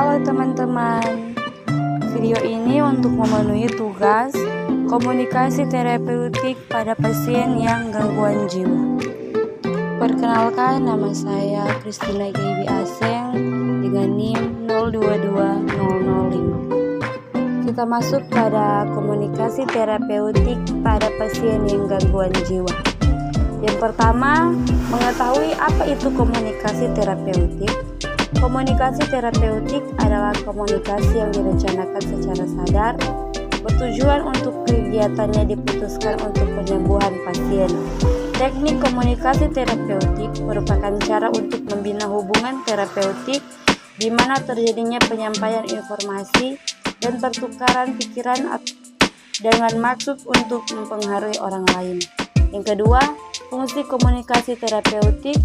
Halo teman-teman, video ini untuk memenuhi tugas komunikasi terapeutik pada pasien yang gangguan jiwa. Perkenalkan, nama saya Christina Gaby Aseng dengan NIM 022005. Kita masuk pada komunikasi terapeutik pada pasien yang gangguan jiwa. Yang pertama, mengetahui apa itu komunikasi terapeutik. Komunikasi terapeutik adalah komunikasi yang direncanakan secara sadar, bertujuan untuk kegiatannya diputuskan untuk penyembuhan pasien. Teknik komunikasi terapeutik merupakan cara untuk membina hubungan terapeutik di mana terjadinya penyampaian informasi dan pertukaran pikiran dengan maksud untuk mempengaruhi orang lain. Yang kedua, fungsi komunikasi terapeutik.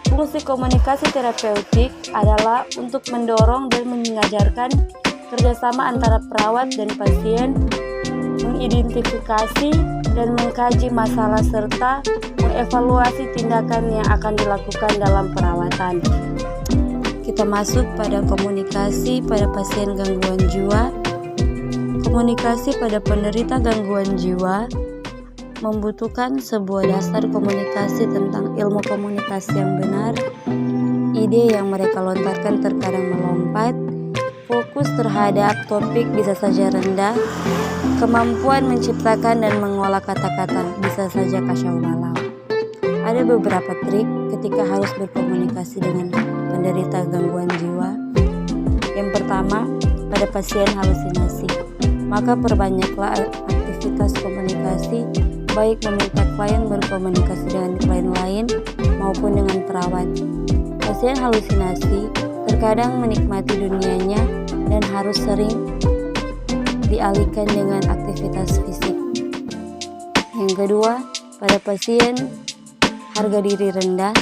Fungsi komunikasi terapeutik adalah untuk mendorong dan mengajarkan kerjasama antara perawat dan pasien, mengidentifikasi dan mengkaji masalah serta mengevaluasi tindakan yang akan dilakukan dalam perawatan. Kita masuk pada komunikasi pada pasien gangguan jiwa. Komunikasi pada penderita gangguan jiwa membutuhkan sebuah dasar komunikasi tentang ilmu komunikasi yang benar. Ide yang mereka lontarkan terkadang melompat, fokus terhadap topik bisa saja rendah, kemampuan menciptakan dan mengolah kata-kata bisa saja kacau balau. Ada beberapa trik ketika harus berkomunikasi dengan penderita gangguan jiwa. Yang pertama, pada pasien halusinasi, maka perbanyaklah aktivitas komunikasi, baik meminta klien berkomunikasi dengan klien lain maupun dengan perawat. Pasien halusinasi terkadang menikmati dunianya dan harus sering dialihkan dengan aktivitas fisik. Yang kedua, pada pasien harga diri rendah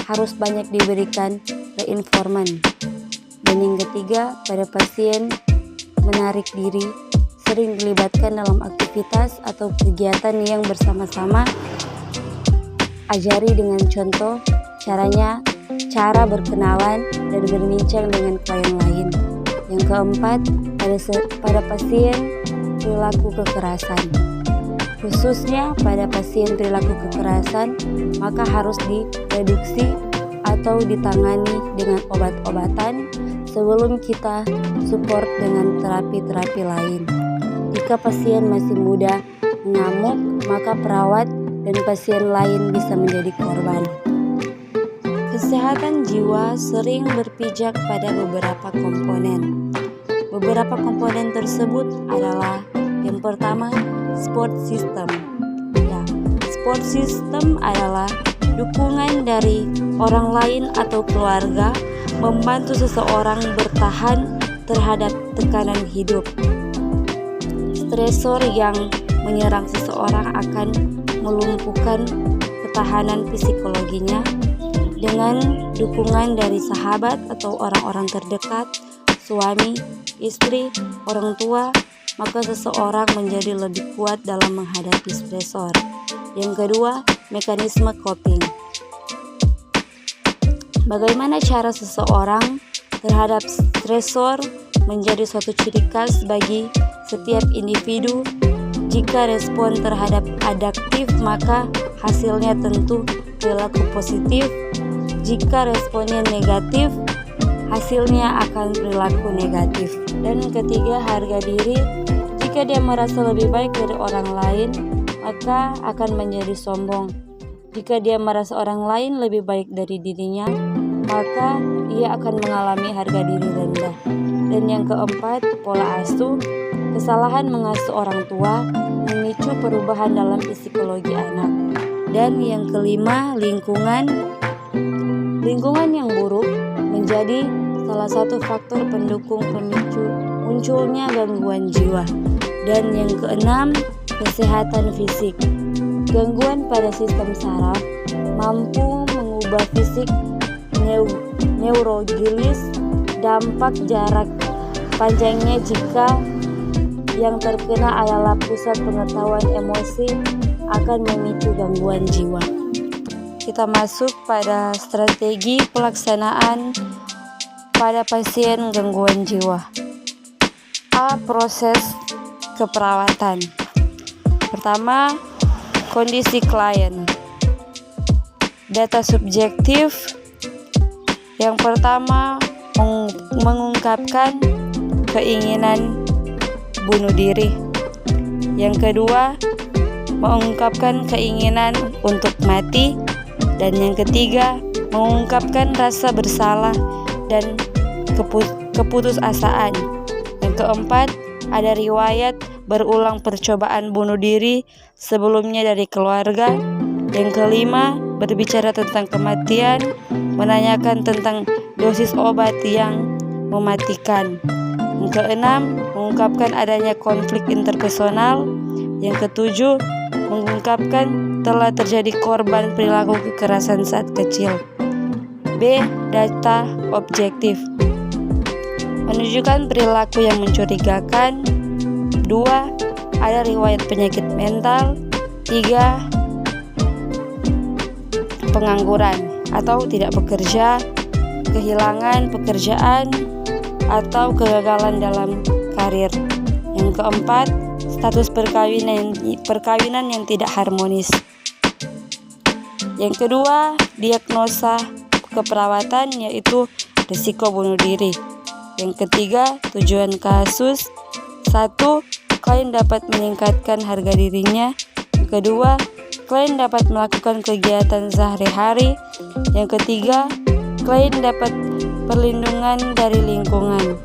harus banyak diberikan ke informan. Dan yang ketiga, pada pasien menarik diri sering dilibatkan dalam aktivitas atau kegiatan yang bersama-sama. Ajari dengan contoh cara berkenalan dan berbincang dengan klien lain. Yang keempat, pada pasien perilaku kekerasan. Khususnya pada pasien perilaku kekerasan, maka harus direduksi atau ditangani dengan obat-obatan sebelum kita support dengan terapi-terapi lain. Jika pasien masih muda mengamuk, maka perawat dan pasien lain bisa menjadi korban. Kesehatan jiwa sering berpijak pada beberapa komponen. Beberapa komponen tersebut adalah yang pertama, support system. Support system adalah dukungan dari orang lain atau keluarga membantu seseorang bertahan terhadap tekanan hidup. Stresor yang menyerang seseorang akan melumpuhkan ketahanan psikologinya. Dengan dukungan dari sahabat atau orang-orang terdekat, suami, istri, orang tua, maka seseorang menjadi lebih kuat dalam menghadapi stresor. Yang kedua, mekanisme coping. Bagaimana cara seseorang terhadap stresor menjadi suatu ciri khas bagi setiap individu. Jika respon terhadap adaptif, maka hasilnya tentu perilaku positif. Jika responnya negatif, hasilnya akan perilaku negatif. Dan ketiga, harga diri. Jika dia merasa lebih baik dari orang lain, maka akan menjadi sombong. Jika dia merasa orang lain lebih baik dari dirinya, maka ia akan mengalami harga diri rendah. Dan yang keempat, pola asuh. Kesalahan mengasuh orang tua memicu perubahan dalam psikologi anak. Dan yang kelima, lingkungan. Lingkungan yang buruk menjadi salah satu faktor pendukung pemicu munculnya gangguan jiwa. Dan yang keenam, kesehatan fisik. Gangguan pada sistem saraf mampu mengubah fisik neurogilis. Dampak jarak panjangnya jika yang terkena adalah pusat pengetahuan emosi akan memicu gangguan jiwa. Kita masuk pada strategi pelaksanaan pada pasien gangguan jiwa. A. Proses keperawatan. Pertama, kondisi klien. Data subjektif. Yang pertama, mengungkapkan keinginan bunuh diri. Yang kedua, mengungkapkan keinginan untuk mati. Dan yang ketiga, mengungkapkan rasa bersalah dan keputusasaan. Yang keempat, ada riwayat berulang percobaan bunuh diri sebelumnya dari keluarga. Yang kelima, berbicara tentang kematian, menanyakan tentang dosis obat yang mematikan. Yang keenam, mengungkapkan adanya konflik interpersonal. Yang ketujuh, mengungkapkan telah terjadi korban perilaku kekerasan saat kecil. B. Data objektif. Menunjukkan perilaku yang mencurigakan. 2. Ada riwayat penyakit mental. 3. Pengangguran atau tidak bekerja, kehilangan pekerjaan, atau kegagalan dalam karir. Yang keempat, status perkawinan yang tidak harmonis. Yang kedua, diagnosa keperawatan yaitu risiko bunuh diri. Yang ketiga, tujuan kasus. 1. Klien dapat meningkatkan harga dirinya. Yang kedua, klien dapat melakukan kegiatan sehari-hari. Yang ketiga, klien dapat perlindungan dari lingkungan.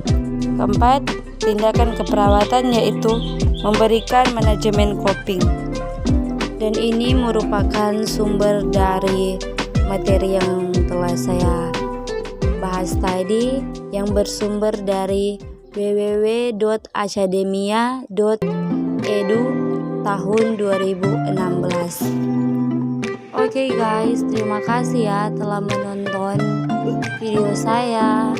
Keempat, tindakan keperawatan yaitu memberikan manajemen coping. Dan ini merupakan sumber dari materi yang telah saya bahas tadi, yang bersumber dari www.academia.edu tahun 2016. Oke guys, terima kasih ya telah menonton video saya.